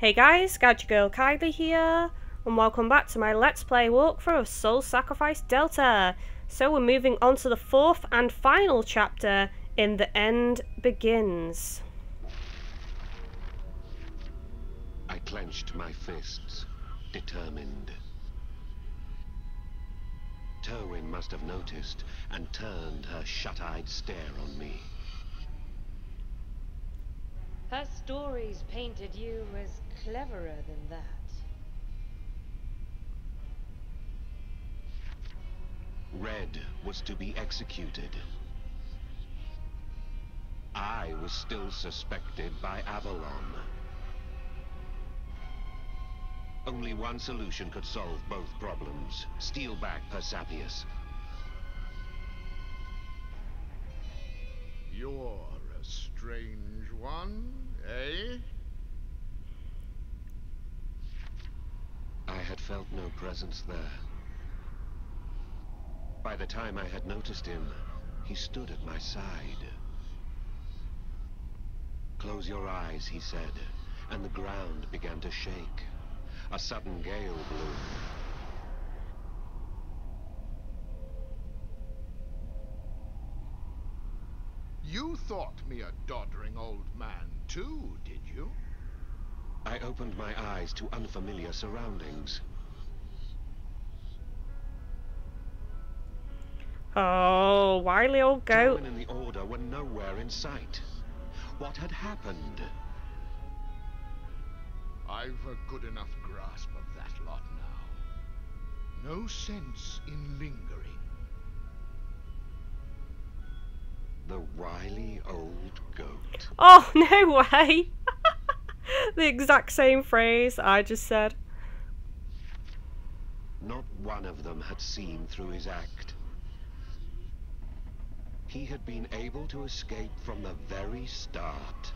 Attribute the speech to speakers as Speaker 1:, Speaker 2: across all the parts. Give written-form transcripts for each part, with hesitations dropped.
Speaker 1: Hey guys, GadgetGirlKylie here, and welcome back to my Let's Play walkthrough of Soul Sacrifice Delta. So we're moving on to the fourth and final chapter in The End Begins.
Speaker 2: I clenched my fists, determined. Terwin must have noticed and turned her shut-eyed stare on me.
Speaker 3: Her stories painted you as cleverer than that.
Speaker 2: Red was to be executed. I was still suspected by Avalon. Only one solution could solve both problems. Steal back Persepius.
Speaker 4: You're a strange one, eh?
Speaker 2: I had felt no presence there. By the time I had noticed him, he stood at my side. Close your eyes, he said, and the ground began to shake. A sudden gale blew.
Speaker 4: You thought me a doddering old man too, did you?
Speaker 2: I opened my eyes to unfamiliar surroundings.
Speaker 1: Oh, wily old goat.
Speaker 2: Terwin and the Order were nowhere in sight. What had happened?
Speaker 4: I've a good enough grasp of that lot now. No sense in lingering.
Speaker 2: The wily old goat.
Speaker 1: Oh, no way! The exact same phrase I just said.
Speaker 2: Not one of them had seen through his act. He had been able to escape from the very start.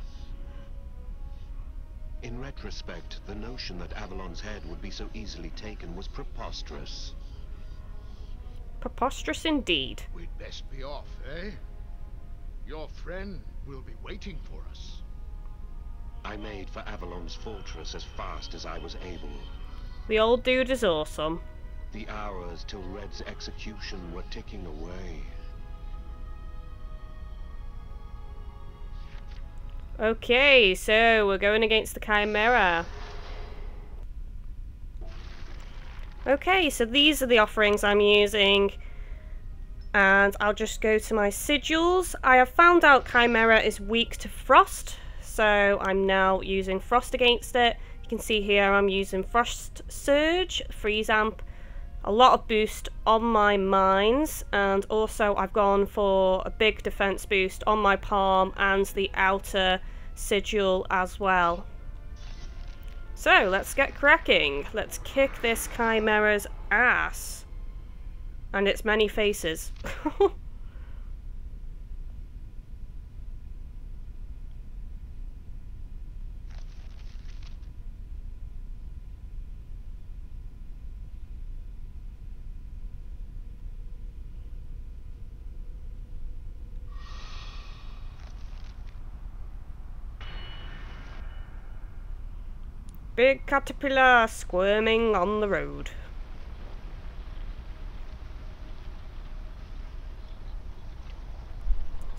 Speaker 2: In retrospect, the notion that Avalon's head would be so easily taken was preposterous.
Speaker 1: Preposterous indeed.
Speaker 4: We'd best be off, eh? Your friend will be waiting for us.
Speaker 2: I made for Avalon's fortress as fast as I was able.
Speaker 1: The old dude is awesome.
Speaker 2: The hours till Red's execution were ticking away.
Speaker 1: Okay, so we're going against the Chimera. Okay, so these are the offerings I'm using. And I'll just go to my sigils. I have found out Chimera is weak to frost, so I'm now using frost against it. You can see here I'm using Frost Surge, Freeze Amp, a lot of boost on my mines, and also I've gone for a big defense boost on my palm and the outer sigil as well. So let's get cracking. Let's kick this Chimera's ass. And its many faces. Big caterpillar squirming on the road.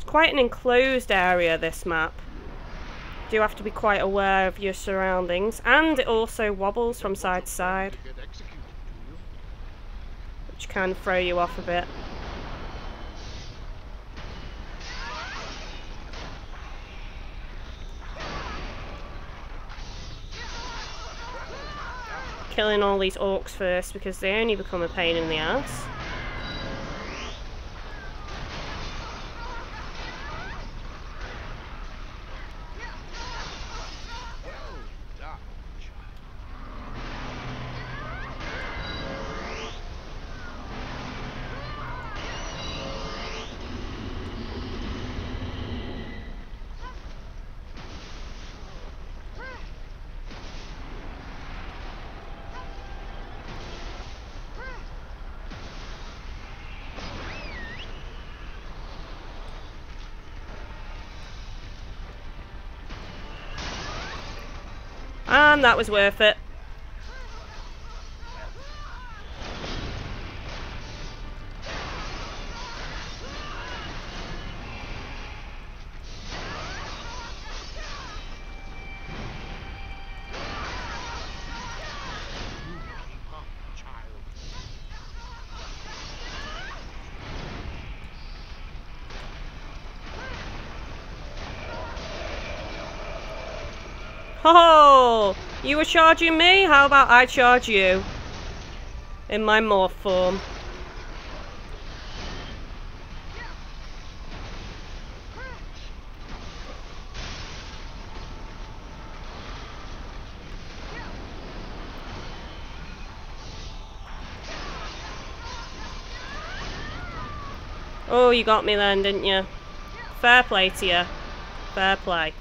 Speaker 1: Quite an enclosed area, this map. You do have to be quite aware of your surroundings, and it also wobbles from side to side, which can throw you off a bit. Killing all these orcs first because they only become a pain in the ass. And that was worth it. Oh, you were charging me? How about I charge you? In my morph form. Oh, you got me then, didn't you? Fair play to you. Fair play.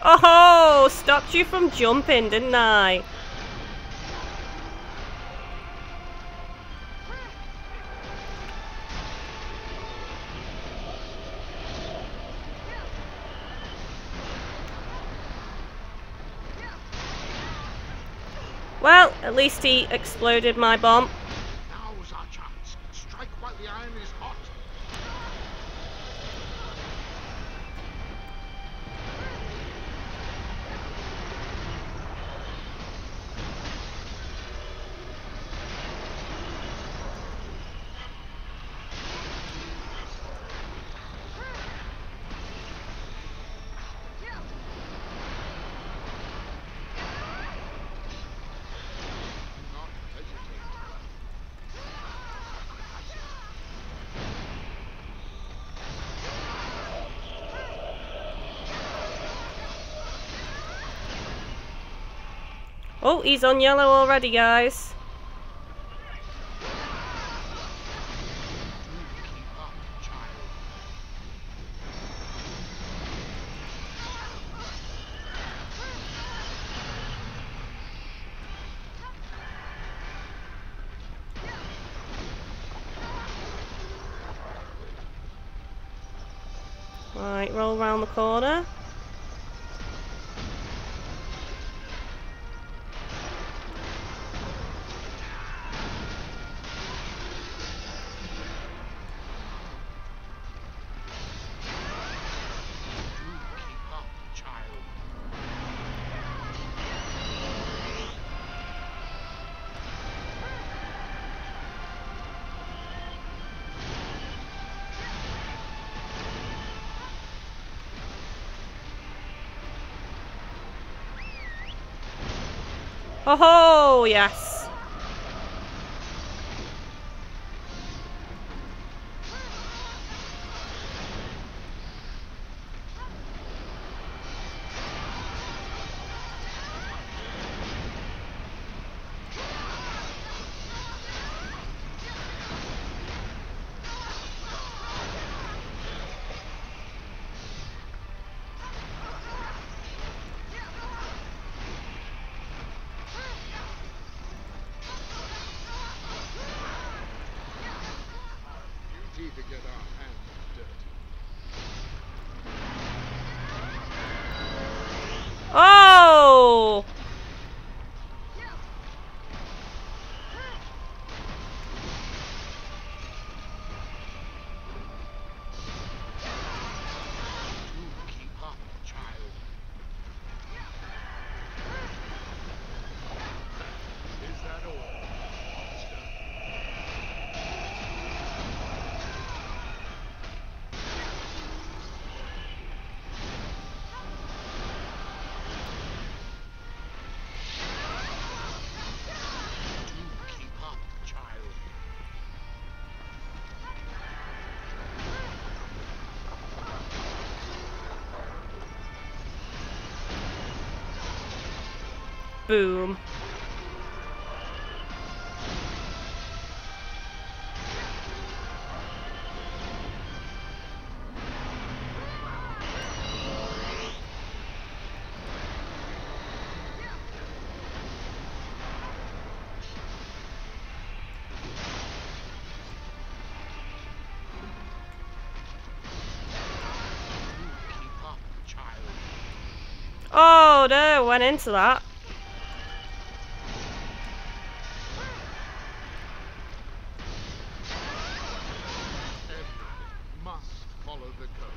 Speaker 1: Oh, stopped you from jumping, didn't I? Well, at least he exploded my bomb.
Speaker 4: Now's our chance. Strike while the iron is hot.
Speaker 1: Oh, he's on yellow already, guys.
Speaker 4: Keep up, child.
Speaker 1: Right, roll round the corner.
Speaker 4: Keep up, child.
Speaker 1: Oh, yes.
Speaker 4: Duty to get our hands dirty.
Speaker 1: Oh!
Speaker 4: Keep up, child. Is that all, monster?
Speaker 1: Boom. Oh no, went into that.
Speaker 4: Everything must follow the code.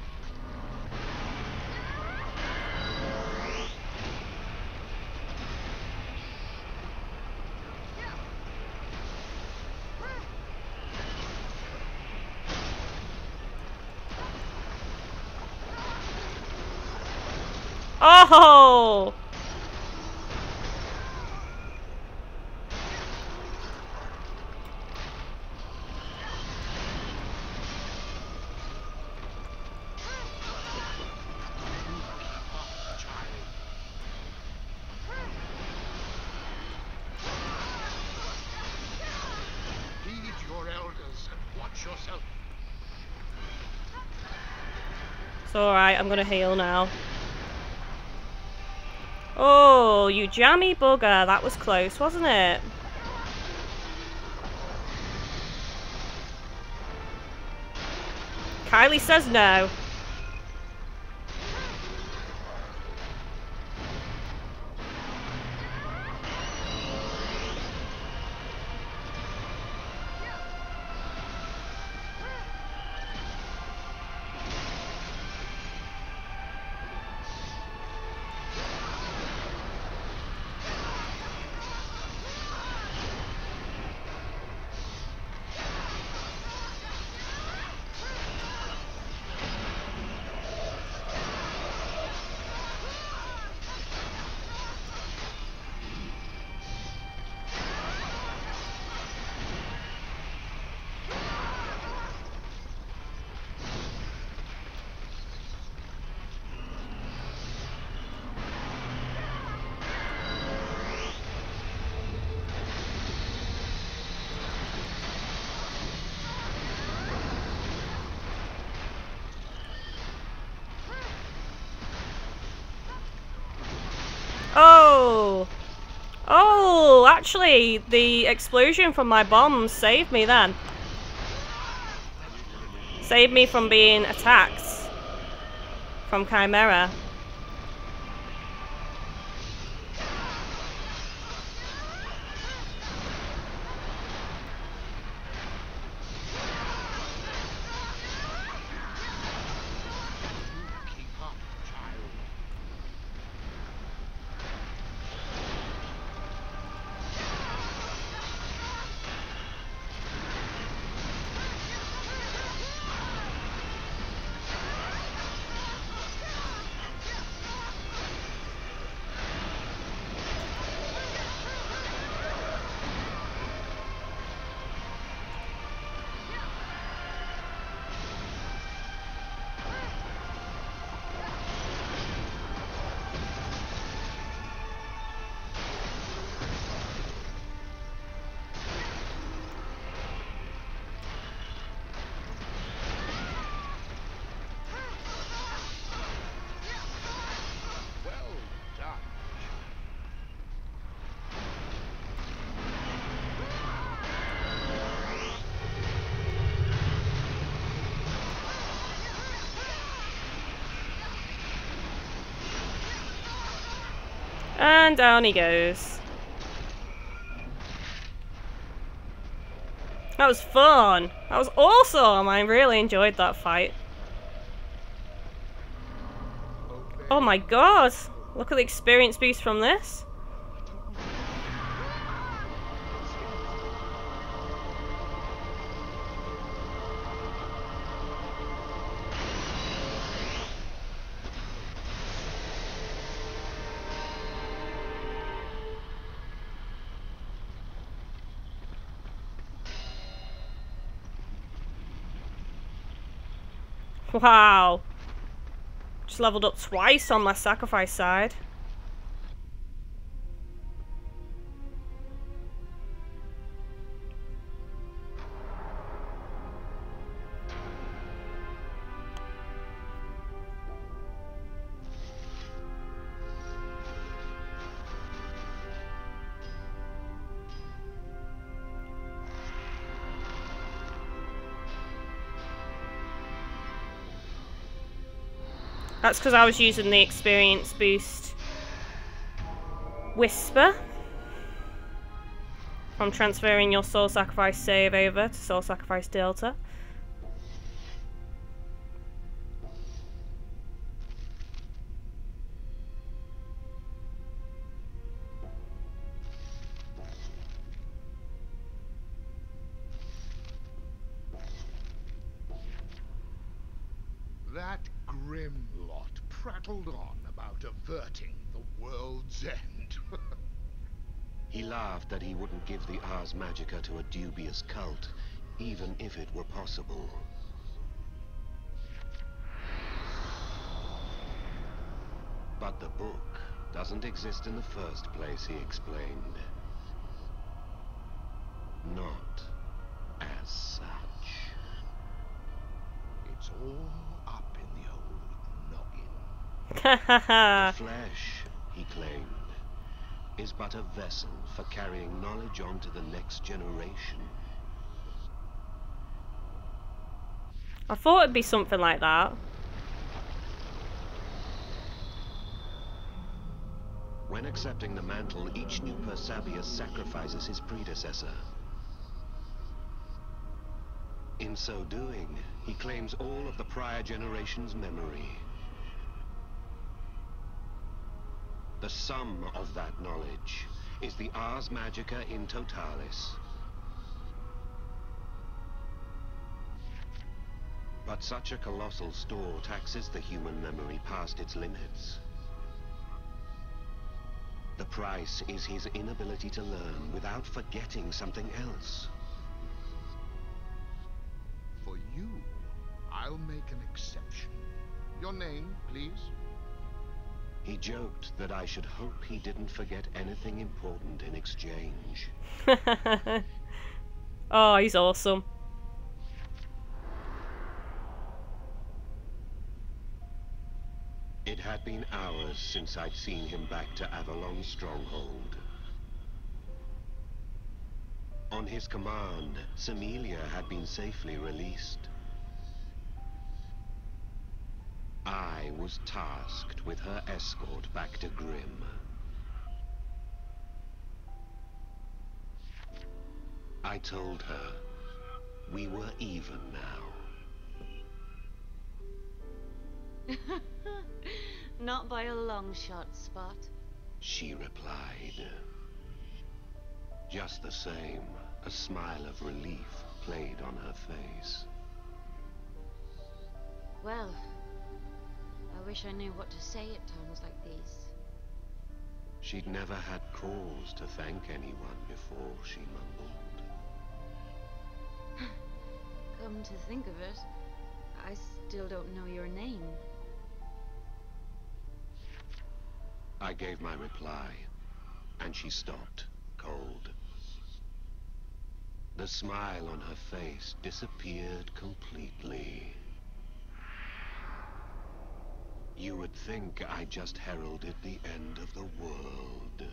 Speaker 1: Oh!
Speaker 4: Heed your elders and watch yourself.
Speaker 1: It's alright, I'm gonna heal now. Oh, you jammy bugger. That was close, wasn't it? Kylie says no. Oh! Oh, actually, the explosion from my bombs saved me then. Saved me from being attacked from Chimera.
Speaker 4: Keep up, child. Well done.
Speaker 1: And down he goes. That was fun. That was awesome. I really enjoyed that fight. Oh my god. Look at the experience boost from this. Wow. Just leveled up twice on my sacrifice side. That's because I was using the experience boost. Whisper. I'm transferring your Soul Sacrifice save over to Soul Sacrifice Delta.
Speaker 4: That grim lot prattled on about averting the world's end.
Speaker 2: He laughed that he wouldn't give the Ars Magica to a dubious cult, even if it were possible. But the book doesn't exist in the first place, he explained. Not as such.
Speaker 4: It's all up in the old noggin.
Speaker 2: The flesh, he claimed, is but a vessel for carrying knowledge on to the next generation.
Speaker 1: I thought it'd be something like that.
Speaker 2: When accepting the mantle, each new Persabius sacrifices his predecessor. In so doing, he claims all of the prior generation's memory. The sum of that knowledge is the Ars Magica in totalis. But such a colossal store taxes the human memory past its limits. The price is his inability to learn without forgetting something else.
Speaker 4: For you, I'll make an exception. Your name, please?
Speaker 2: He joked that I should hope he didn't forget anything important in exchange.
Speaker 1: Oh, he's awesome.
Speaker 2: It had been hours since I'd seen him back to Avalon's stronghold. On his command, Semelia had been safely released. I was tasked with her escort back to Grimm. I told her we were even now.
Speaker 3: Not by a long shot, Spot.
Speaker 2: She replied. Just the same, a smile of relief played on her face.
Speaker 3: Well, I wish I knew what to say at times like these.
Speaker 2: She'd never had cause to thank anyone before, she mumbled.
Speaker 3: Come to think of it, I still don't know your name.
Speaker 2: I gave my reply, and she stopped, cold. The smile on her face disappeared completely. You would think I just heralded the end of the world.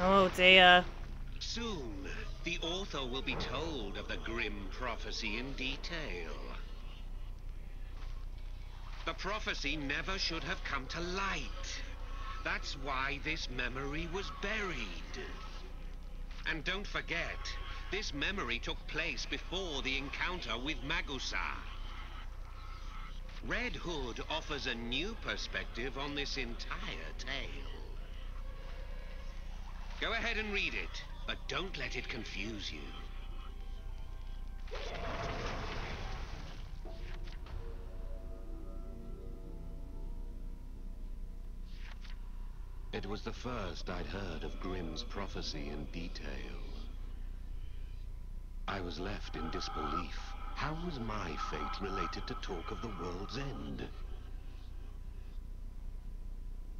Speaker 1: Oh dear.
Speaker 2: Soon, the author will be told of the grim prophecy in detail. The prophecy never should have come to light. That's why this memory was buried. And don't forget, this memory took place before the encounter with Magusa. Red Hood offers a new perspective on this entire tale. Go ahead and read it, but don't let it confuse you. It was the first I'd heard of Grimm's prophecy in detail. I was left in disbelief. How was my fate related to talk of the world's end?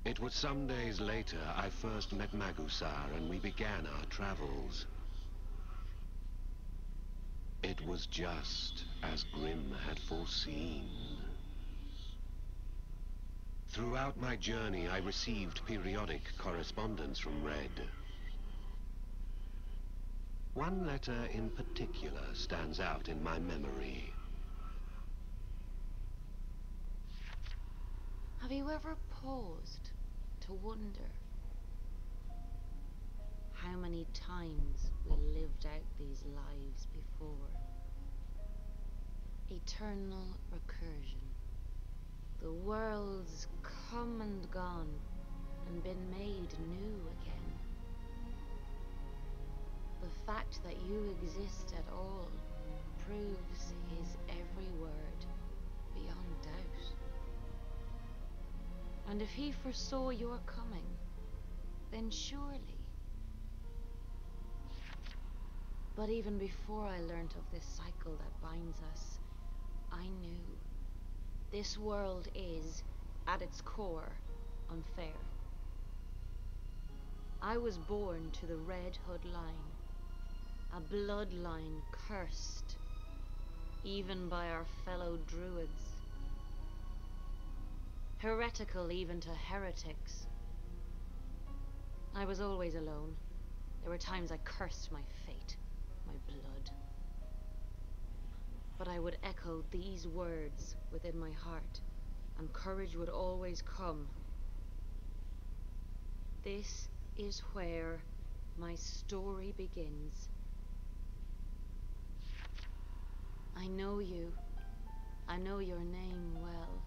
Speaker 2: It was some days later I first met Magusar and we began our travels. It was just as Grimm had foreseen. Throughout my journey, I received periodic correspondence from Red. One letter in particular stands out in my memory.
Speaker 5: Have you ever paused to wonder how many times we lived out these lives before? Eternal recursion. The world's come and gone and been made new again. The fact that you exist at all proves his every word beyond doubt. And if he foresaw your coming, then surely. But even before I learnt of this cycle that binds us, I knew this world is, at its core, unfair. I was born to the Red Hood line, a bloodline cursed, even by our fellow druids. Heretical even to heretics. I was always alone. There were times I cursed my fate, my blood. But I would echo these words within my heart, and courage would always come. This is where my story begins. I know you. I know your name well.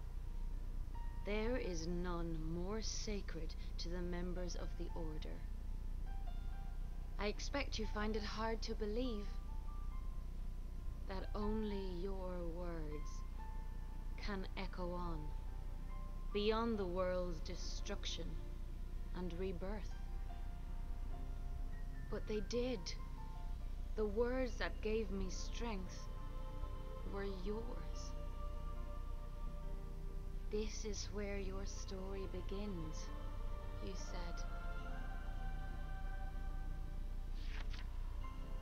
Speaker 5: There is none more sacred to the members of the Order. I expect you find it hard to believe that only your words can echo on, beyond the world's destruction and rebirth. But they did. The words that gave me strength were yours. This is where your story begins, you said.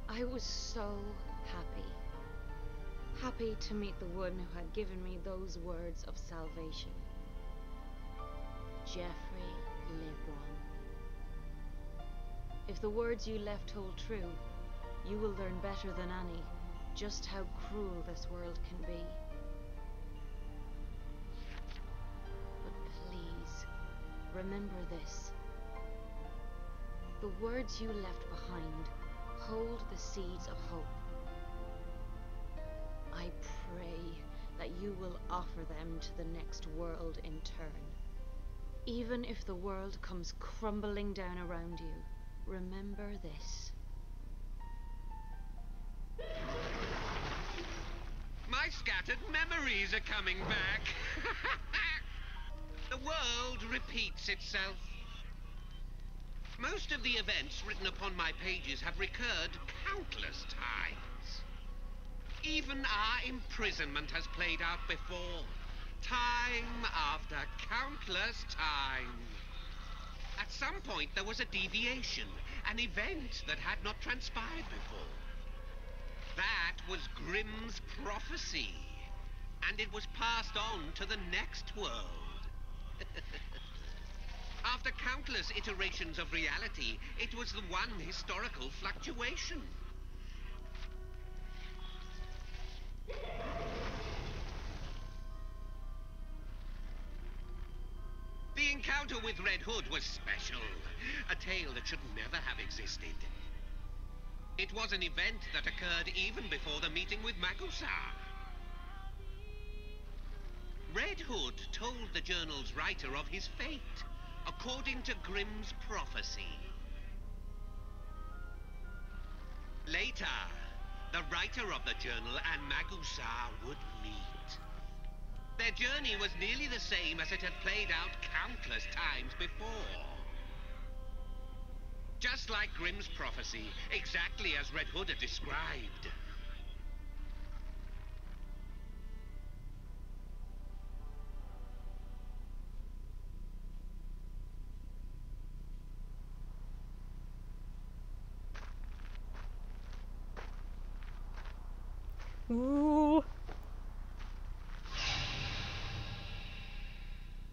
Speaker 5: I was so happy. Happy to meet the one who had given me those words of salvation. Jeffrey Lebron. If the words you left hold true, you will learn better than any just how cruel this world can be. But please, remember this. The words you left behind hold the seeds of hope. I pray that you will offer them to the next world in turn. Even if the world comes crumbling down around you, remember this.
Speaker 2: My scattered memories are coming back. The world repeats itself. Most of the events written upon my pages have recurred countless times. Even our imprisonment has played out before, time after countless time. At some point there was a deviation, an event that had not transpired before. That was Grimm's prophecy, and it was passed on to the next world. After countless iterations of reality, it was the one historical fluctuation. The encounter with Red Hood was special, a tale that should never have existed. It was an event that occurred even before the meeting with Magusa. Red Hood told the journal's writer of his fate, according to Grimm's prophecy. Later, the writer of the journal and Magusa would meet. Their journey was nearly the same as it had played out countless times before. Just like Grimm's prophecy, exactly as Red Hood had described.
Speaker 1: Ooh.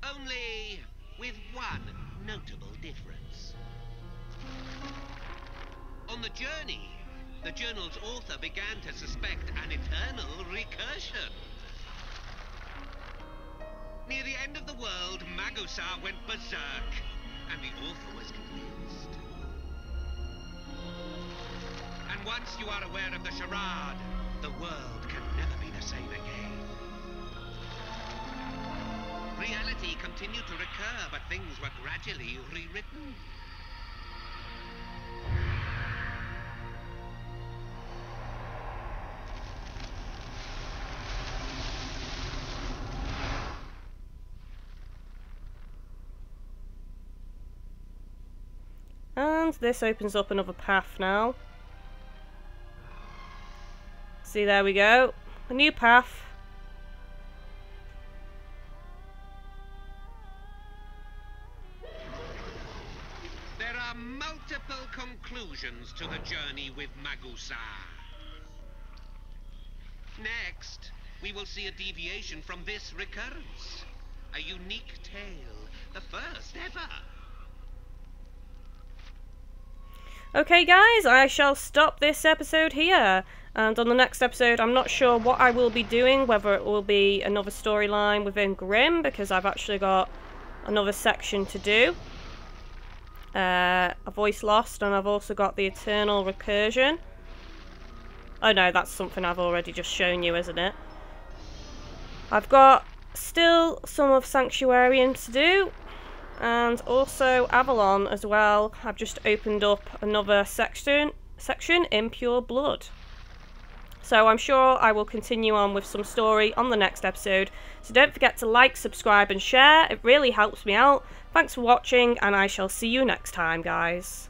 Speaker 2: Only with one notable difference. On the journey, the journal's author began to suspect an eternal recursion. Near the end of the world, Magusar went berserk, and the author was convinced. And once you are aware of the charade, the world can never be the same again. Reality continued to recur, but things were gradually rewritten.
Speaker 1: And this opens up another path now. See, there we go. A new path.
Speaker 2: There are multiple conclusions to the journey with Magusar. Next, we will see a deviation from this recurrence. A unique tale, the first ever.
Speaker 1: Okay guys, I shall stop this episode here, and on the next episode I'm not sure what I will be doing, whether it will be another storyline within Grimm, because I've actually got another section to do, a voice lost, and I've also got the eternal recursion. Oh no, that's something I've already just shown you, isn't it? I've got still some of Sanctuarium to do, and also Avalon as well. I've just opened up another section in Pure Blood. So I'm sure I will continue on with some story on the next episode. So don't forget to like, subscribe and share. It really helps me out. Thanks for watching, and I shall see you next time, guys.